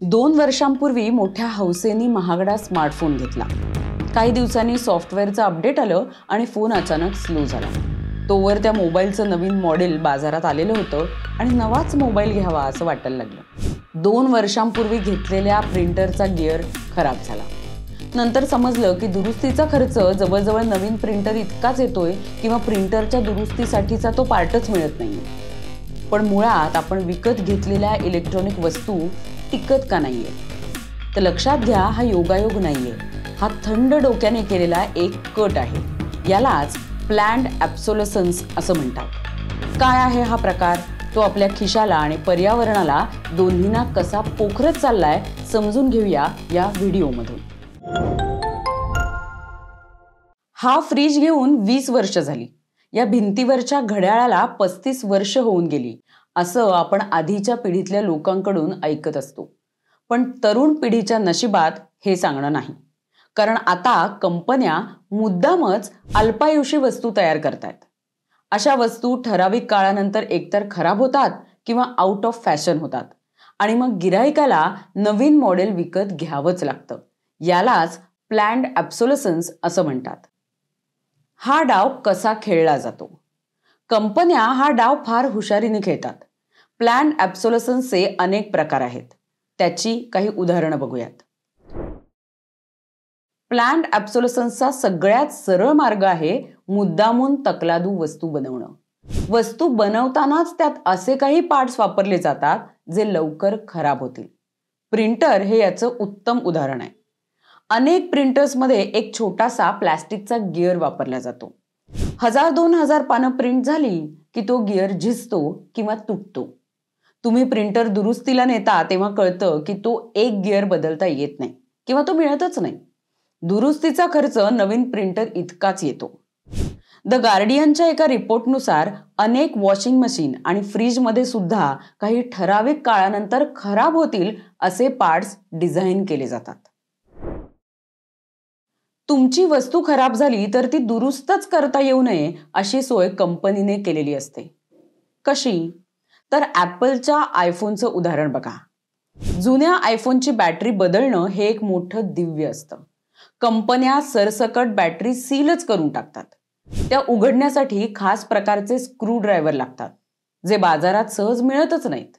2 वर्षांपूर्वी मोठ्या हौसेने महागडा स्मार्टफोन घेतला. काही दिवसांनी सॉफ्टवेअरचं अपडेट आलं आणि फोन अचानक स्लो झाला. तोवर त्या मोबाईलचं नवीन मॉडेल बाजारात आलेलं होतं आणि नवाच मोबाईल घ्यावा असं वाटायला लागलं. 2 वर्षांपूर्वी घेतलेल्या प्रिंटरचा गिअर खराब झाला. नंतर समजलं की दुरुस्तीचा खर्च जवळजवळ नवीन प्रिंटर इतकाच येतोय किंवा प्रिंटरच्या दुरुस्तीसाठीचा तो पार्टच मिळत नाही. पण मुळात आपण विकत घेतलेल्या इलेक्ट्रॉनिक वस्तू टिकत का नाहीये? तर लक्षात घ्या, हा योगायोग नाहीये. हा थंड डोक्याने केलेला एक कट आहे. यालाच प्लॅन्ड ॲब्सोलसन्स असं म्हणतात. काय आहे हा प्रकार? तो आपल्या खिशाला आणि पर्यावरणाला दोन्हींना कसा पोखरत चाललाय समजून घेऊया या व्हिडिओमधून. हा फ्रीज घेऊन 20 वर्ष झाली. या भिंतीवरच्या घड्याळाला 35 वर्ष होऊन गेली असं आपण आधीच्या पिढीतल्या लोकांकडून ऐकत असतो. पण तरुण पिढीच्या नशिबात हे सांगणं नाही. कारण आता कंपन्या मुद्दामच अल्पायुषी वस्तू तयार करतायत. अशा वस्तू ठराविक काळानंतर एकतर खराब होतात किंवा आउट ऑफ फॅशन होतात आणि मग गिऱ्हाईकाला नवीन मॉडेल विकत घ्यावंच लागतं. यालाच प्लॅन्ड ॲब्सोलसन्स असं म्हणतात. हा डाव कसा खेळला जातो? कंपन्या हा डाव फार हुशारीने खेळतात. प्लॅन्ड ॲब्सोलसन्सचे अनेक प्रकार आहेत. त्याची काही उदाहरणं बघूयात. प्लॅन्ड ॲब्सोलसन्सचा सगळ्यात सरळ मार्ग आहे मुद्दामून तकलादू वस्तू बनवणं. वस्तू बनवतानाच त्यात असे काही पार्ट्स वापरले जातात जे लवकर खराब होतील. प्रिंटर हे याचं उत्तम उदाहरण आहे. अनेक प्रिंटर्समध्ये एक छोटासा प्लॅस्टिकचा गिअर वापरला जातो. 1000-2000 पानं प्रिंट झाली की तो गिअर झिजतो किंवा तुटतो. तुम्ही प्रिंटर दुरुस्तीला नेता तेव्हा कळतं की तो एक गिअर बदलता येत नाही किंवा तो मिळतच नाही. दुरुस्तीचा खर्च नवीन प्रिंटर इतकाच येतो. द गार्डियनच्या एका रिपोर्टनुसार अनेक वॉशिंग मशीन आणि फ्रीजमध्ये सुद्धा काही ठराविक काळानंतर खराब होतील असे पार्ट्स डिझाईन केले जातात. तुमची वस्तू खराब झाली तर ती दुरुस्तच करता येऊ नये अशी सोय कंपनीने केलेली असते. कशी? तर ॲपलच्या आयफोनचं उदाहरण बघा. जुन्या आयफोनची बॅटरी बदलणं हे एक मोठं दिव्य असतं. कंपन्या सरसकट बॅटरी सीलच करून टाकतात. त्या उघडण्यासाठी खास प्रकारचे स्क्रू ड्रायव्हर लागतात जे बाजारात सहज मिळतच नाहीत.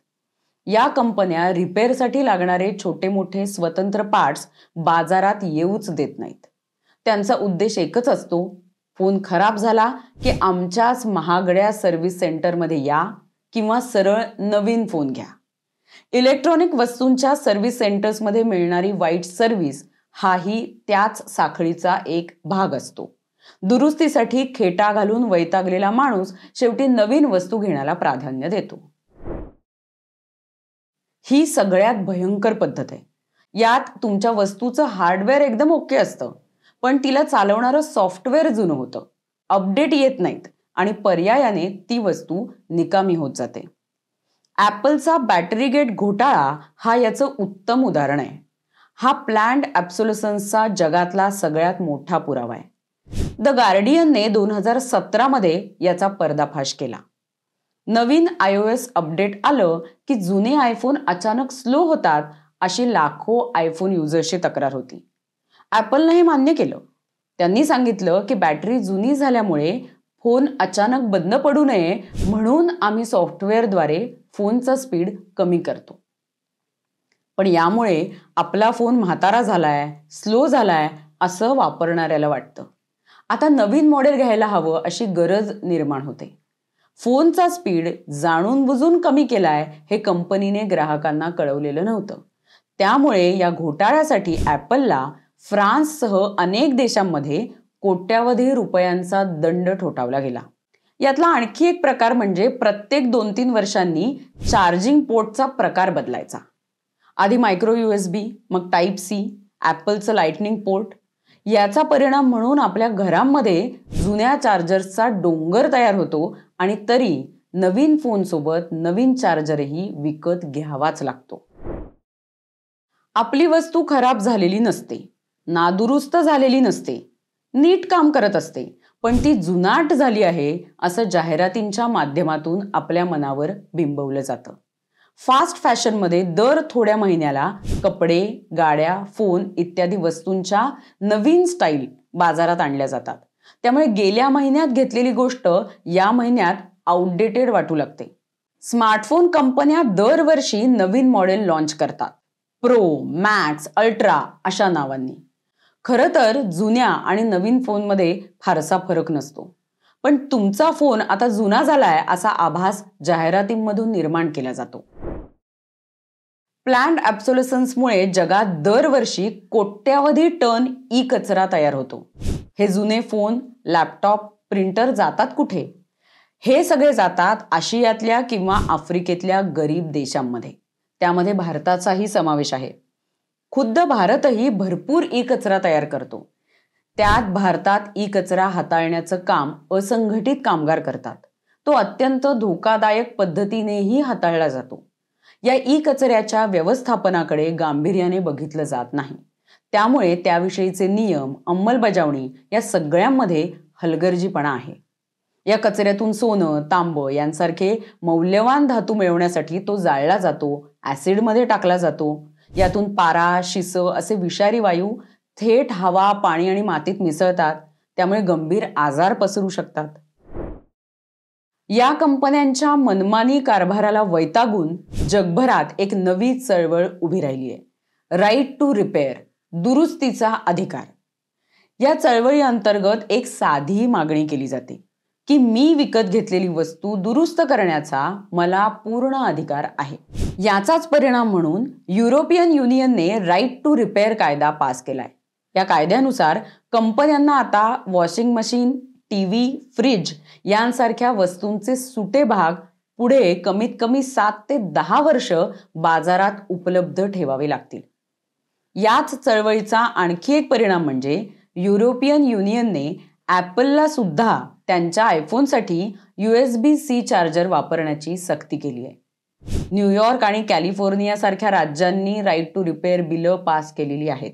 या कंपन्या रिपेअरसाठी लागणारे छोटे मोठे स्वतंत्र पार्ट्स बाजारात येऊच देत नाहीत. त्यांचा उद्देश एकच असतो, फोन खराब झाला की आमच्याच महागड्या सर्व्हिस सेंटरमध्ये या किंवा सरळ नवीन फोन घ्या. इलेक्ट्रॉनिक वस्तूंच्या सर्व्हिस सेंटर्समध्ये मिळणारी वाईट सर्व्हिस हाही त्याच साखळीचा एक भाग असतो. दुरुस्तीसाठी खेटा घालून वैतागलेला माणूस शेवटी नवीन वस्तू घेण्याला प्राधान्य देतो. ही सगळ्यात भयंकर पद्धत आहे. यात तुमच्या वस्तूचं हार्डवेअर एकदम ओके असतं, पण तिला चालवणारं सॉफ्टवेअर जुनं होतं, अपडेट येत नाहीत आणि पर्यायाने ती वस्तू निकामी होत जाते. ॲपलचा बॅटरी गेट घोटाळा हा याचं उत्तम उदाहरण आहे. हा प्लॅन्ड ॲब्सोलसन्सचा जगातला सगळ्यात मोठा पुरावा आहे. द गार्डियनने 2017 मध्ये याचा पर्दाफाश केला. नवीन iOS अपडेट आलं की जुने आयफोन अचानक स्लो होतात अशी लाखो आयफोन युजर्सची तक्रार होती. ॲपलने हे मान्य केलं. त्यांनी सांगितलं की बॅटरी जुनी झाल्यामुळे फोन अचानक बंद पडू नये म्हणून आम्ही सॉफ्टवेअरद्वारे फोनचा स्पीड कमी करतो. पण यामुळे आपला फोन म्हातारा झालाय, स्लो झालाय असं वापरणाऱ्याला वाटतं. आता नवीन मॉडेल घ्यायला हवं अशी गरज निर्माण होते. फोनचा स्पीड जाणून बुजून कमी केलाय हे कंपनीने ग्राहकांना कळवलेलं नव्हतं. त्यामुळे या घोटाळ्यासाठी ॲपलला फ्रान्ससह अनेक देशांमध्ये कोट्यावधी रुपयांचा दंड ठोठावला गेला. यातला आणखी एक प्रकार म्हणजे प्रत्येक 2-3 वर्षांनी चार्जिंग पोर्टचा प्रकार बदलायचा. आधी मायक्रो USB, मग टाईप C, ॲपलचं लाइटनिंग पोर्ट. याचा परिणाम म्हणून आपल्या घरांमध्ये जुन्या चार्जर्सचा डोंगर तयार होतो आणि तरी नवीन फोनसोबत नवीन चार्जरही विकत घ्यावाच लागतो. आपली वस्तू खराब झालेली नसते, नादुरुस्त झालेली नसते, नीट काम करत असते, पण ती जुनाट झाली आहे असं जाहिरातींच्या माध्यमातून आपल्या मनावर बिंबवलं जातं. फास्ट फॅशनमध्ये दर थोड्या महिन्याला कपडे, गाड्या, फोन इत्यादी वस्तूंच्या नवीन स्टाईल बाजारात आणल्या जातात. त्यामुळे गेल्या महिन्यात घेतलेली गोष्ट या महिन्यात आउटडेटेड वाटू लागते. स्मार्टफोन कंपन्या दरवर्षी नवीन मॉडेल लॉन्च करतात, प्रो, मॅक्स, अल्ट्रा अशा नावांनी. खरं तर जुन्या आणि नवीन फोनमध्ये फारसा फरक नसतो, पण तुमचा फोन आता जुना झालाय असा आभास जाहिरातींमधून निर्माण केला जातो. प्लॅन्ड ॲब्सोलसन्समुळे जगात दरवर्षी कोट्यावधी टन ई कचरा तयार होतो. हे जुने फोन, लॅपटॉप, प्रिंटर जातात कुठे? हे सगळे जातात आशियातल्या किंवा आफ्रिकेतल्या गरीब देशांमध्ये. त्यामध्ये भारताचाही समावेश आहे. खुद्द भारतही भरपूर ई कचरा तयार करतो. त्यात भारतात ई कचरा हाताळण्याचं काम असंघटित कामगार करतात. तो अत्यंत धोकादायक पद्धतीनेही हाताळला जातो. या ई कचऱ्याच्या व्यवस्थापनाकडे गांभीर्याने बघितलं जात नाही. त्यामुळे त्याविषयीचे नियम, अंमलबजावणी या सगळ्यांमध्ये हलगर्जीपणा आहे. या कचऱ्यातून सोनं, तांब यांसारखे मौल्यवान धातू मिळवण्यासाठी तो जाळला जातो, ॲसिडमध्ये टाकला जातो. यातून पारा, शिस असे विषारी वायू थेट हवा, पाणी आणि मातीत मिसळतात. त्यामुळे गंभीर आजार पसरू शकतात. या कंपन्यांच्या मनमानी कारभाराला वैतागून जगभरात एक नवी चळवळ उभी राहिली आहे, राईट टू रिपेअर, दुरुस्तीचा अधिकार. या चळवळी अंतर्गत एक साधी मागणी केली जाते की मी विकत घेतलेली वस्तू दुरुस्त करण्याचा मला पूर्ण अधिकार आहे. याचाच परिणाम म्हणून युरोपियन युनियनने राईट टू रिपेअर कायदा पास केलाय. या कायद्यानुसार कंपन्यांना आता वॉशिंग मशीन, टीव्ही, फ्रिज यांसारख्या वस्तूंचे सुटे भाग पुढे कमीत कमी 7 ते 10 वर्ष बाजारात उपलब्ध ठेवावे लागतील. याच चळवळीचा आणखी एक परिणाम म्हणजे युरोपियन युनियनने ॲपलला सुद्धा त्यांच्या आयफोनसाठी USB-C चार्जर वापरण्याची सक्ती केली आहे. न्यूयॉर्क आणि कॅलिफोर्निया सारख्या राज्यांनी राईट टू रिपेअर बिलं पास केलेली आहेत.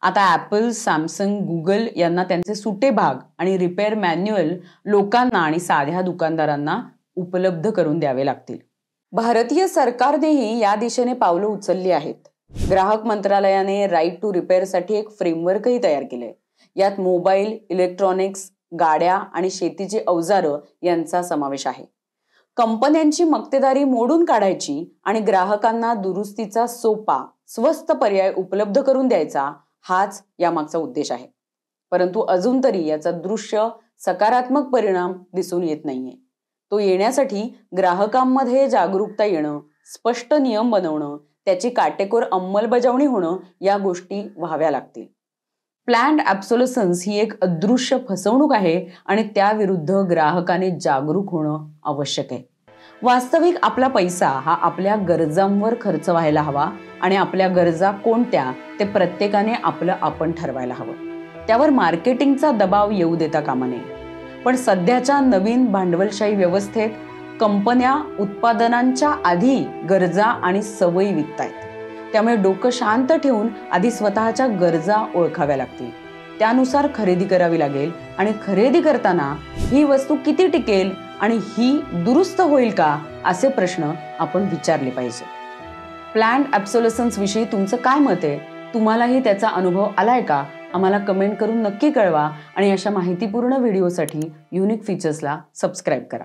आता ॲपल, सॅमसंग, गुगल यांना त्यांचे सुटे भाग आणि रिपेअर मॅन्युअल लोकांना आणि साध्या दुकानदारांना उपलब्ध करून द्यावे लागतील. भारतीय सरकारनेही या दिशेने पावलं उचलली आहेत. ग्राहक मंत्रालयाने राईट टू रिपेअरसाठी एक फ्रेमवर्कही तयार केले. यात मोबाईल, इलेक्ट्रॉनिक्स, गाड्या आणि शेतीची अवजारं यांचा समावेश आहे. कंपन्यांची मक्तेदारी मोडून काढायची आणि ग्राहकांना दुरुस्तीचा सोपा, स्वस्त पर्याय उपलब्ध करून द्यायचा हाच यामागचा उद्देश आहे. परंतु अजून तरी याचा दृश्य सकारात्मक परिणाम दिसून येत नाहीये. तो येण्यासाठी ग्राहकांमध्ये जागरूकता येणं, स्पष्ट नियम बनवणं, त्याची काटेकोर अंमलबजावणी होणं या गोष्टी व्हाव्या लागतील. प्लॅन्ड ॲब्सोलसन्स ही एक अदृश्य फसवणूक आहे आणि त्याविरुद्ध ग्राहकाने जागरूक होणं आवश्यक आहे. वास्तविक आपला पैसा हा आपल्या गरजांवर खर्च व्हायला हवा आणि आपल्या गरजा कोणत्या ते प्रत्येकाने आपलं आपण ठरवायला हवं. त्यावर मार्केटिंगचा दबाव येऊ देता कामा नये. पण सध्याच्या नवीन भांडवलशाही व्यवस्थेत कंपन्या उत्पादनांच्या आधी गरजा आणि सवयी विकतायत. त्यामुळे डोकं शांत ठेवून आधी स्वतःच्या गरजा ओळखाव्या लागतील. त्यानुसार खरेदी करावी लागेल आणि खरेदी करताना ही वस्तू किती टिकेल आणि ही दुरुस्त होईल का असे प्रश्न आपण विचारले पाहिजे. प्लॅन्ड ॲब्सोलसन्स विषयी तुमचं काय मत आहे? तुम्हालाही त्याचा अनुभव आलाय का? आम्हाला कमेंट करून नक्की कळवा आणि अशा माहितीपूर्ण व्हिडिओसाठी युनिक फीचर्सला सबस्क्राईब करा.